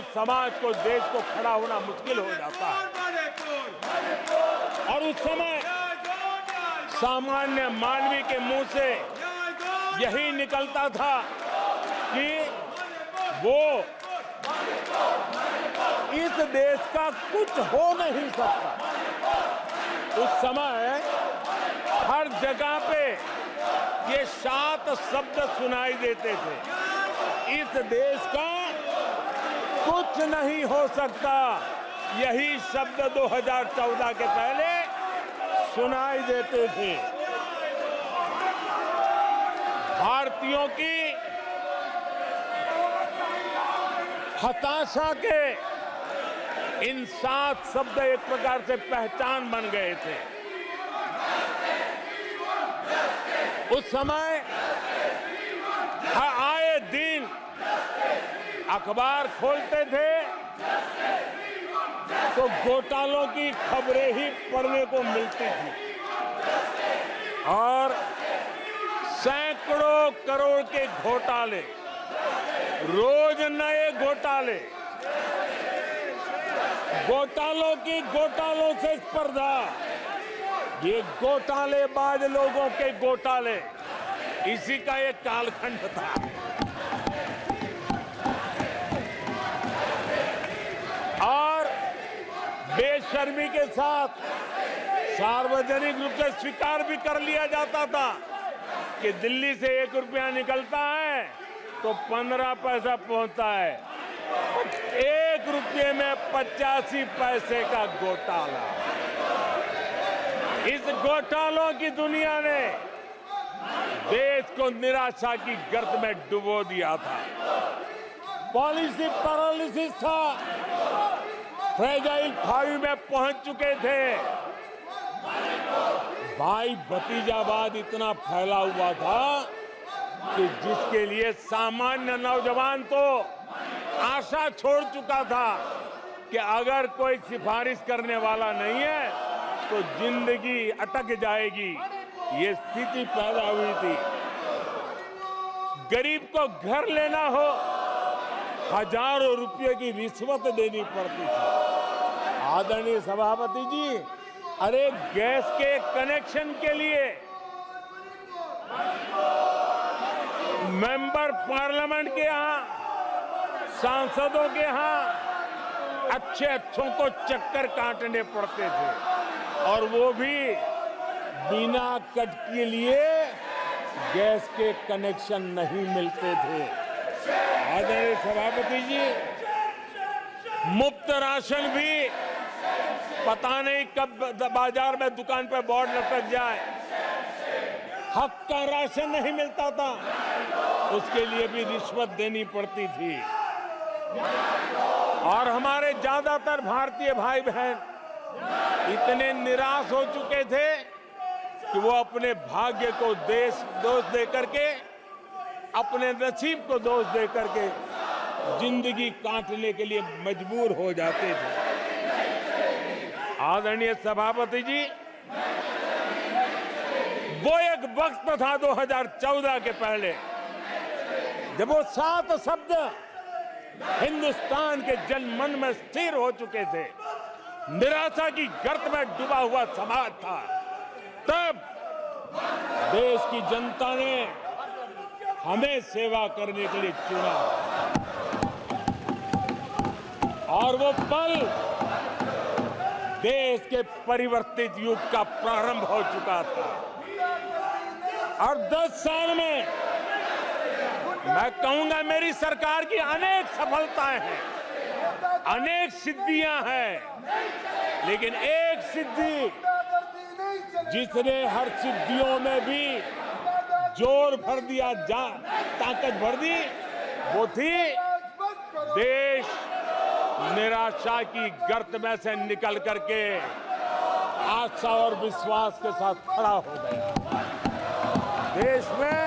उस समाज को, देश को खड़ा होना मुश्किल हो जाता है। और उस समय सामान्य मानवी के मुंह से यही निकलता था कि वो इस देश का कुछ हो नहीं सकता। उस समय हर जगह पे ये 7 शब्द सुनाई देते थे, इस देश का कुछ नहीं हो सकता। यही शब्द 2014 के पहले सुनाई देते थे। भारतीयों की हताशा के इन 7 शब्द एक प्रकार से पहचान बन गए थे। उस समय आए दिन अखबार खोलते थे तो घोटालों की खबरें ही पढ़ने को मिलती थी और सैकड़ों करोड़ के घोटाले, रोज नए घोटाले, घोटालों से स्पर्धा, ये घोटालेबाज लोगों के घोटाले, इसी का एक कालखंड था। और बेशर्मी के साथ सार्वजनिक रूप से स्वीकार भी कर लिया जाता था कि दिल्ली से 1 रुपया निकलता है तो 15 पैसा पहुंचता है। 1 रुपये में 85 पैसे का घोटाला। इस घोटालों की दुनिया ने देश को निराशा की गर्त में डुबो दिया था। पॉलिसी पैरालिसिस था, फ्रेजाइल 5 में पहुंच चुके थे। भाई भतीजावाद इतना फैला हुआ था कि जिसके लिए सामान्य नौजवान तो आशा छोड़ चुका था कि अगर कोई सिफारिश करने वाला नहीं है तो जिंदगी अटक जाएगी। ये स्थिति पैदा हुई थी। गरीब को घर लेना हो, हजारों रुपए की रिश्वत देनी पड़ती थी। आदरणीय सभापति जी, अरे गैस के कनेक्शन के लिए मेंबर पार्लियामेंट के यहाँ, सांसदों के यहाँ अच्छों को चक्कर काटने पड़ते थे और वो भी बिना कट के लिए गैस के कनेक्शन नहीं मिलते थे। आदरणीय सभापति जी, मुफ्त राशन भी पता नहीं कब बाजार में दुकान पर बोर्ड लटक जाए, हक का राशन नहीं मिलता था, उसके लिए भी रिश्वत देनी पड़ती थी। और हमारे ज्यादातर भारतीय भाई बहन इतने निराश हो चुके थे कि वो अपने भाग्य को दोष दे करके, अपने नसीब को दोष दे करके जिंदगी काटने के लिए मजबूर हो जाते थे। आदरणीय सभापति जी, वो एक वक्त था 2014 के पहले जब वो 7 शब्द हिंदुस्तान के जनमन में स्थिर हो चुके थे। निराशा की गर्त में डूबा हुआ समाज था। तब देश की जनता ने हमें सेवा करने के लिए चुना और वो पल देश के परिवर्तित युग का प्रारंभ हो चुका था। और 10 साल में मैं कहूंगा मेरी सरकार की अनेक सफलताएं हैं, अनेक सिद्धियां हैं, लेकिन एक सिद्धि जिसने हर सिद्धियों में भी जोर भर दिया, ताकत भर दी, वो थी देश निराशा की गर्त में से निकल करके आशा और विश्वास के साथ खड़ा हो गया। देश में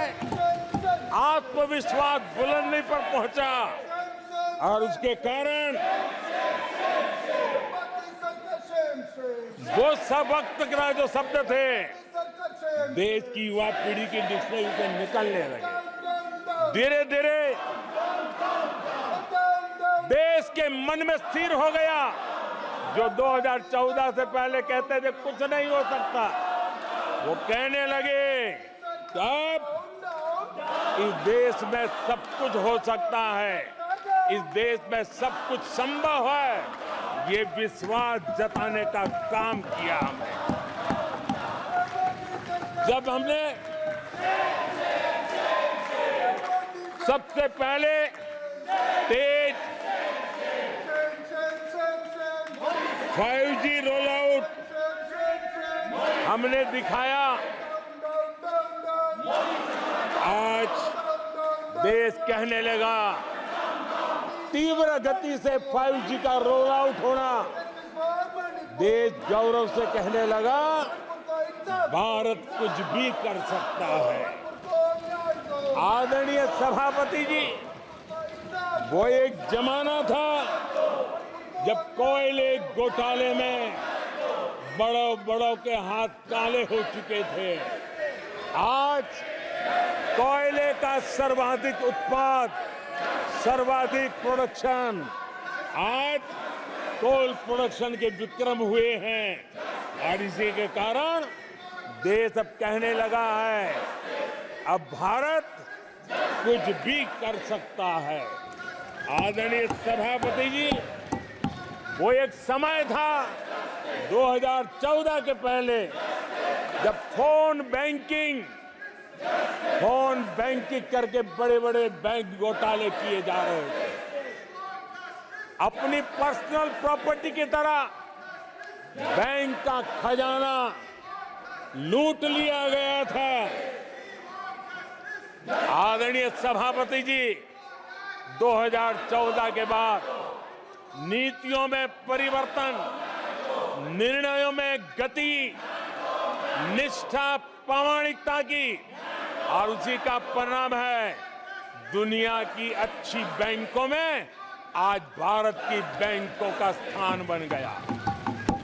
आत्मविश्वास बुलंदी पर पहुंचा और उसके कारण वो सब वक्त का जो शब्द थे देश की युवा पीढ़ी की डिक्शनरी से निकलने लगे। धीरे धीरे देश उसके मन में स्थिर हो गया। जो 2014 से पहले कहते थे कुछ नहीं हो सकता, वो कहने लगे तब इस देश में सब कुछ हो सकता है, इस देश में सब कुछ संभव है। ये विश्वास जताने का काम किया हमने। जब हमने सबसे पहले तेज 5G रोल आउट हमने दिखाया, आज देश कहने लगा तीव्र गति से 5G का रोल आउट होना। देश गौरव से कहने लगा भारत कुछ भी कर सकता है। आदरणीय सभापति जी, वो एक जमाना था जब कोयले घोटाले में बड़ों के हाथ काले हो चुके थे। आज कोयले का सर्वाधिक उत्पाद, सर्वाधिक प्रोडक्शन, आज कोल प्रोडक्शन के विक्रम हुए हैं और इसी के कारण देश अब कहने लगा है अब भारत कुछ भी कर सकता है। आदरणीय सभापति जी, वो एक समय था 2014 के पहले जब फोन बैंकिंग करके बड़े बड़े बैंक घोटाले किए जा रहे थे। अपनी पर्सनल प्रॉपर्टी की तरह बैंक का खजाना लूट लिया गया था। आदरणीय सभापति जी, 2014 के बाद नीतियों में परिवर्तन, निर्णयों में गति, निष्ठा, प्रामाणिकता की, और उसी का परिणाम है दुनिया की अच्छी बैंकों में आज भारत की बैंकों का स्थान बन गया।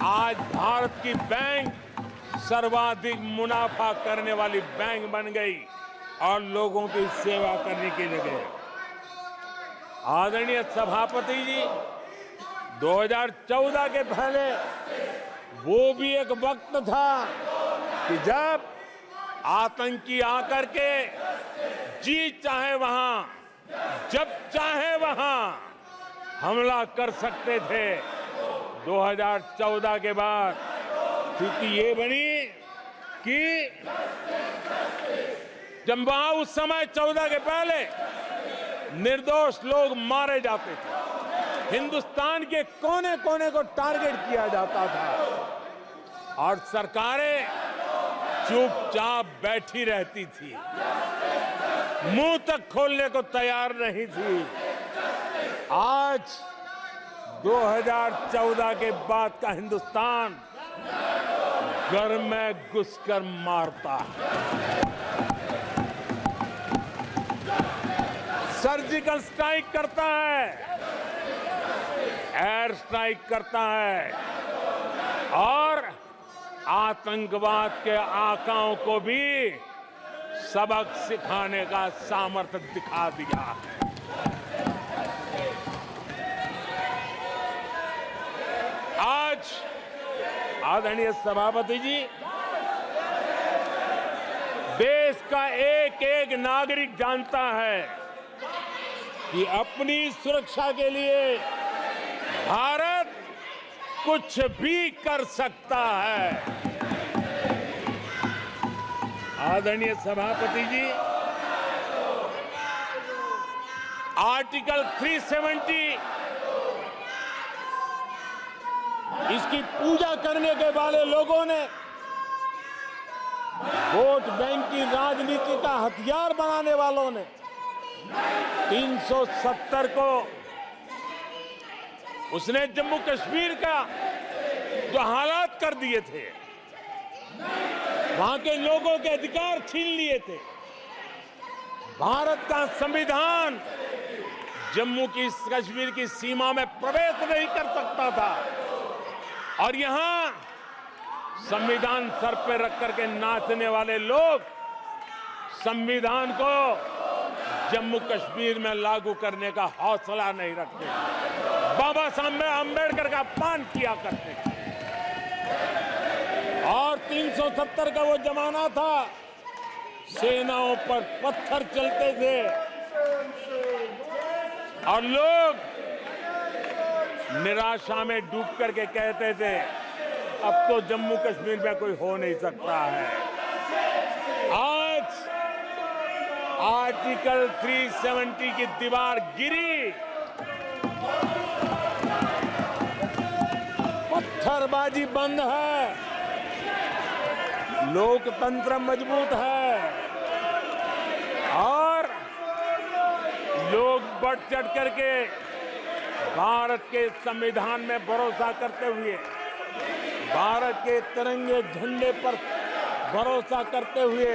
आज भारत की बैंक सर्वाधिक मुनाफा करने वाली बैंक बन गई और लोगों की सेवा करने की जगह। आदरणीय सभापति जी, 2014 के पहले वो भी एक वक्त था कि जब आतंकी आकर के जी चाहे वहां, जब चाहे वहां हमला कर सकते थे। 2014 के बाद स्थिति ये बनी कि जब वहां उस समय 14 के पहले निर्दोष लोग मारे जाते थे, हिंदुस्तान के कोने कोने को टारगेट किया जाता था और सरकारें चुपचाप बैठी रहती थी, मुंह तक खोलने को तैयार नहीं थी। आज 2014 के बाद का हिंदुस्तान घर में घुसकर मारता है, सर्जिकल स्ट्राइक करता है, एयर स्ट्राइक करता है और आतंकवाद के आकाओं को भी सबक सिखाने का सामर्थ्य दिखा दिया है। आज आदरणीय सभापति जी, देश का एक एक नागरिक जानता है कि अपनी सुरक्षा के लिए भारत कुछ भी कर सकता है। आदरणीय सभापति जी, आर्टिकल 370 इसकी पूजा करने के वाले लोगों ने, वोट बैंक की राजनीति का हथियार बनाने वालों ने 370 को, उसने जम्मू कश्मीर का जो हालात कर दिए थे, वहां के लोगों के अधिकार छीन लिए थे। भारत का संविधान जम्मू की कश्मीर की सीमा में प्रवेश नहीं कर सकता था और यहां संविधान सर पर रख करके नाचने वाले लोग संविधान को जम्मू कश्मीर में लागू करने का हौसला नहीं रखते, बाबा साहब अम्बेडकर का अपमान किया करते थे। और 370 का वो जमाना था, सेनाओं पर पत्थर चलते थे और लोग निराशा में डूब करके कहते थे अब तो जम्मू कश्मीर में कोई हो नहीं सकता है। आज आर्टिकल 370 की दीवार गिरी, पत्थरबाजी बंद है, लोकतंत्र मजबूत है और लोग बढ़ चढ़ करके भारत के संविधान में भरोसा करते हुए, भारत के तिरंगे झंडे पर भरोसा करते हुए,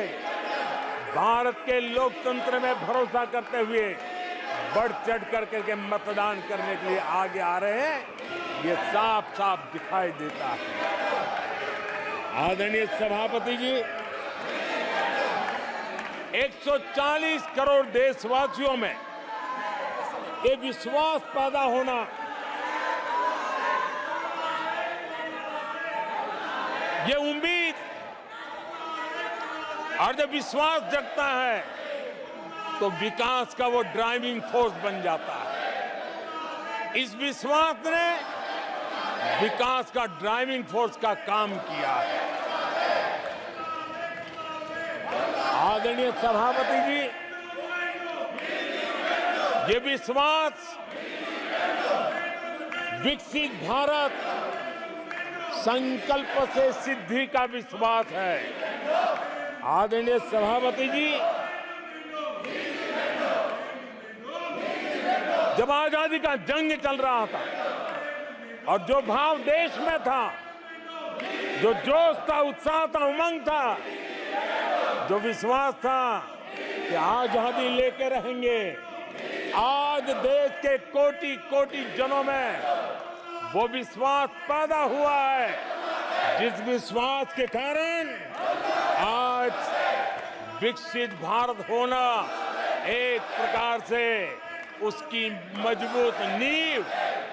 भारत के लोकतंत्र में भरोसा करते हुए बढ़ चढ़ करके मतदान करने के लिए आगे आ रहे हैं। ये साफ साफ दिखाई देता है। आदरणीय सभापति जी, 140 करोड़ देशवासियों में ये विश्वास पैदा होना, ये उम्मीद और जब विश्वास जगता है तो विकास का वो ड्राइविंग फोर्स बन जाता है। इस विश्वास ने विकास का ड्राइविंग फोर्स का काम किया है। आदरणीय सभापति जी, ये विश्वास विकसित भारत संकल्प से सिद्धि का विश्वास है। आदरणीय सभापति जी, जब आजादी का जंग चल रहा था और जो भाव देश में था, जो जोश था, उत्साह था, उमंग था, जो विश्वास था कि आजादी लेके रहेंगे, आज देश के कोटि कोटि जनों में वो विश्वास पैदा हुआ है, जिस विश्वास के कारण आज विकसित भारत होना एक प्रकार से उसकी मजबूत नींव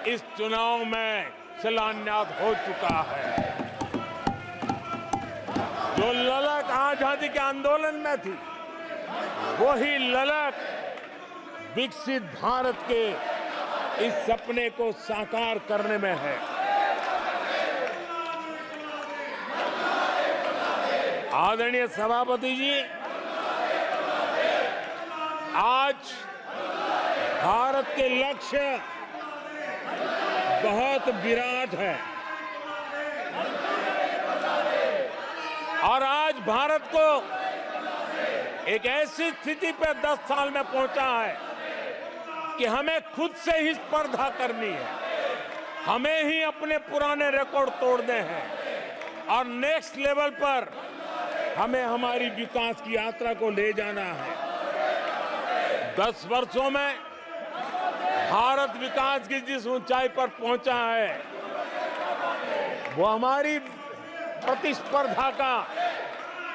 इस चुनाव में शिलान्यास हो चुका है। जो ललक आजादी के आंदोलन में थी, वही ललक विकसित भारत के इस सपने को साकार करने में है। आदरणीय सभापति जी, आज भारत के लक्ष्य बहुत विराट है और आज भारत को एक ऐसी स्थिति पे 10 साल में पहुंचा है कि हमें खुद से ही स्पर्धा करनी है, हमें ही अपने पुराने रिकॉर्ड तोड़ने हैं और नेक्स्ट लेवल पर हमें हमारी विकास की यात्रा को ले जाना है। 10 वर्षों में भारत विकास की जिस ऊंचाई पर पहुंचा है, वो हमारी प्रतिस्पर्धा का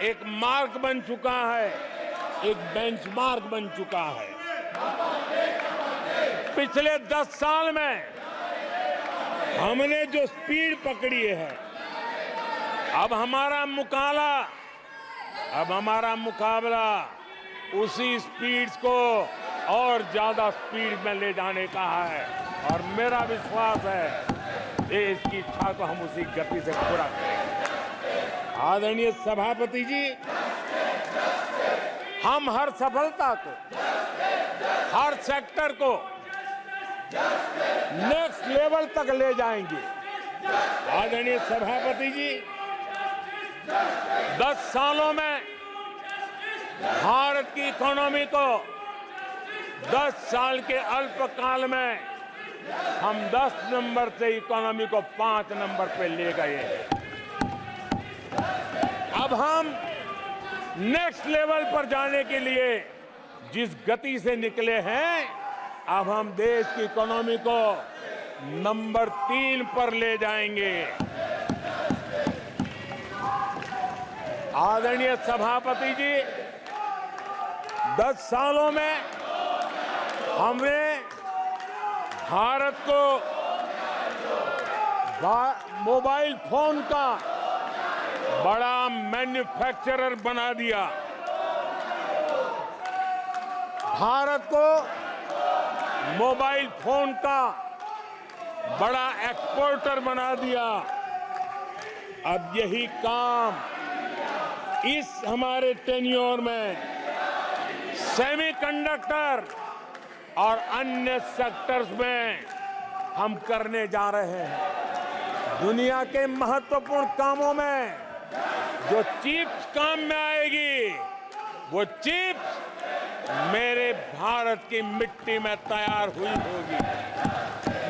एक मार्ग बन चुका है, एक बेंचमार्क बन चुका है। पिछले 10 साल में हमने जो स्पीड पकड़ी है, अब हमारा मुकाबला उसी स्पीड को और ज्यादा स्पीड में ले जाने का है और मेरा विश्वास है देश की इच्छा को हम उसी गति से पूरा करेंगे। आदरणीय सभापति जी, हम हर सफलता को, हर सेक्टर को नेक्स्ट लेवल तक ले जाएंगे। आदरणीय सभापति जी, 10 सालों में भारत की इकोनॉमी को 10 साल के अल्पकाल में हम 10 नंबर से इकोनॉमी को 5 नंबर पे ले गए हैं। अब हम नेक्स्ट लेवल पर जाने के लिए जिस गति से निकले हैं, अब हम देश की इकोनॉमी को नंबर 3 पर ले जाएंगे। आदरणीय सभापति जी, 10 सालों में हमने भारत को मोबाइल फोन का बड़ा मैन्युफैक्चरर बना दिया। भारत को मोबाइल फोन का बड़ा एक्सपोर्टर बना दिया। अब यही काम इस हमारे टेन्योर में सेमीकंडक्टर और अन्य सेक्टर्स में हम करने जा रहे हैं। दुनिया के महत्वपूर्ण कामों में जो चिप्स काम में आएगी, वो चिप्स मेरे भारत की मिट्टी में तैयार हुई होगी।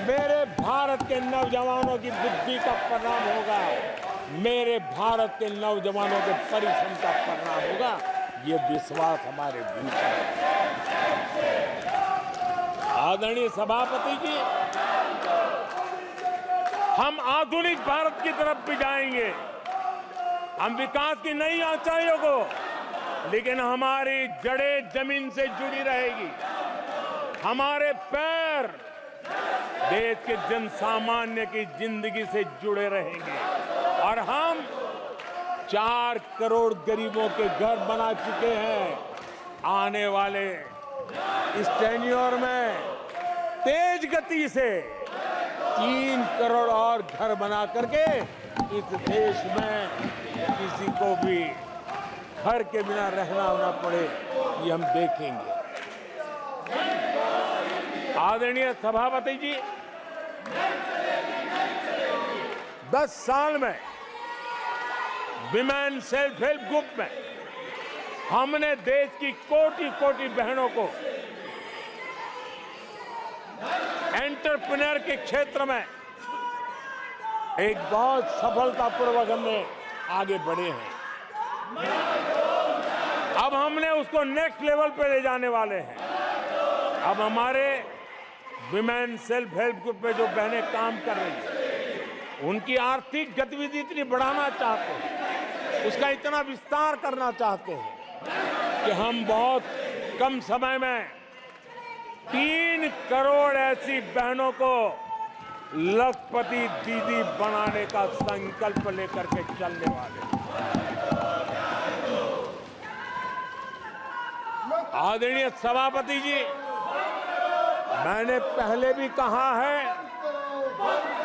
मेरे भारत के नौजवानों की बुद्धि का परिणाम होगा, मेरे भारत के नौजवानों के परिश्रम का परिणाम होगा। ये विश्वास हमारे भीतर है। आदरणीय सभापति जी, हम आधुनिक भारत की तरफ भी जाएंगे। हम विकास की नई ऊंचाइयों को, लेकिन हमारी जड़ें जमीन से जुड़ी रहेगी। हमारे पैर देश के जनसामान्य की जिंदगी से जुड़े रहेंगे और हम 4 करोड़ गरीबों के घर बना चुके हैं। आने वाले इस टेन्योर में तेज गति से 3 करोड़ और घर बना करके इस देश में किसी को भी घर के बिना रहना ना पड़े, ये हम देखेंगे। आदरणीय सभापति जी, 10 साल में विमेन सेल्फ हेल्प ग्रुप में हमने देश की कोटि-कोटि बहनों को एंटरप्रेन्योर के क्षेत्र में एक बहुत सफलतापूर्वक हमने आगे बढ़े हैं। अब हमने उसको नेक्स्ट लेवल पे ले जाने वाले हैं। अब हमारे विमेन सेल्फ हेल्प ग्रुप में जो बहनें काम कर रही हैं, उनकी आर्थिक गतिविधि इतनी बढ़ाना चाहते हैं, उसका इतना विस्तार करना चाहते हैं कि हम बहुत कम समय में 3 करोड़ ऐसी बहनों को लखपति दीदी बनाने का संकल्प लेकर के चलने वाले हैं। आदरणीय सभापति जी, मैंने पहले भी कहा है,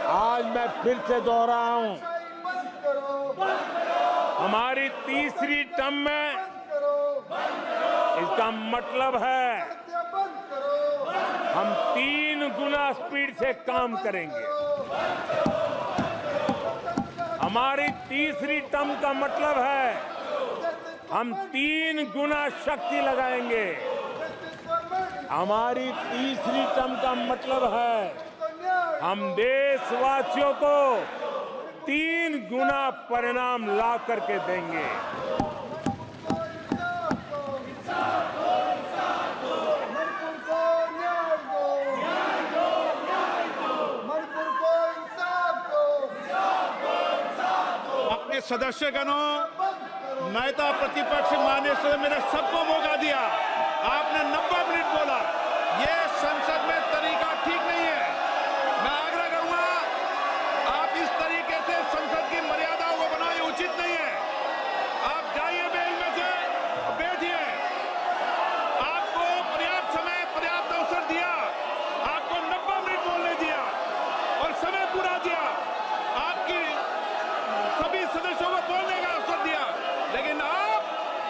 आज मैं फिर से दोहराया हूं, हमारी तीसरी टर्म में इसका मतलब है हम 3 गुना स्पीड से काम करेंगे। हमारी तीसरी टर्म का मतलब है हम 3 गुना शक्ति लगाएंगे। हमारी तीसरी टर्म का मतलब है हम देशवासियों को 3 गुना परिणाम ला करके देंगे। अपने सदस्यगणों, नेता प्रतिपक्ष माननीय सदस्य, मैंने सबको मौका दिया। आपने 90 मिनट बोला, ये संसद में तरीका ठीक नहीं है। मैं आग्रह करूंगा, आप इस तरीके से संसद की मर्यादाओं को बनाए, उचित नहीं है। आप जाइए बेंच में से, बैठिए। आपको पर्याप्त समय, पर्याप्त अवसर दिया। आपको 90 मिनट बोलने दिया और समय पूरा दिया। आपकी सभी सदस्यों को बोलने का अवसर दिया, लेकिन आप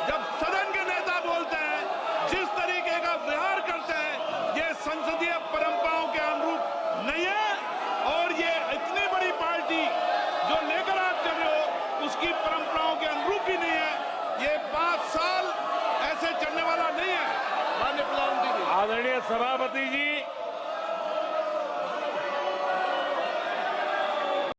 जब सदन के नेता बोलते हैं, जिस तरीके का व्यवहार करते हैं, ये संसदीय परंपराओं के अनुरूप नहीं है। और ये इतनी बड़ी पार्टी जो लेकर आप चल रहे हो, उसकी परंपराओं के अनुरूप भी नहीं है। ये 5 साल ऐसे चलने वाला नहीं है। माननीय प्रधानमंत्री जी। आदरणीय सभापति जी,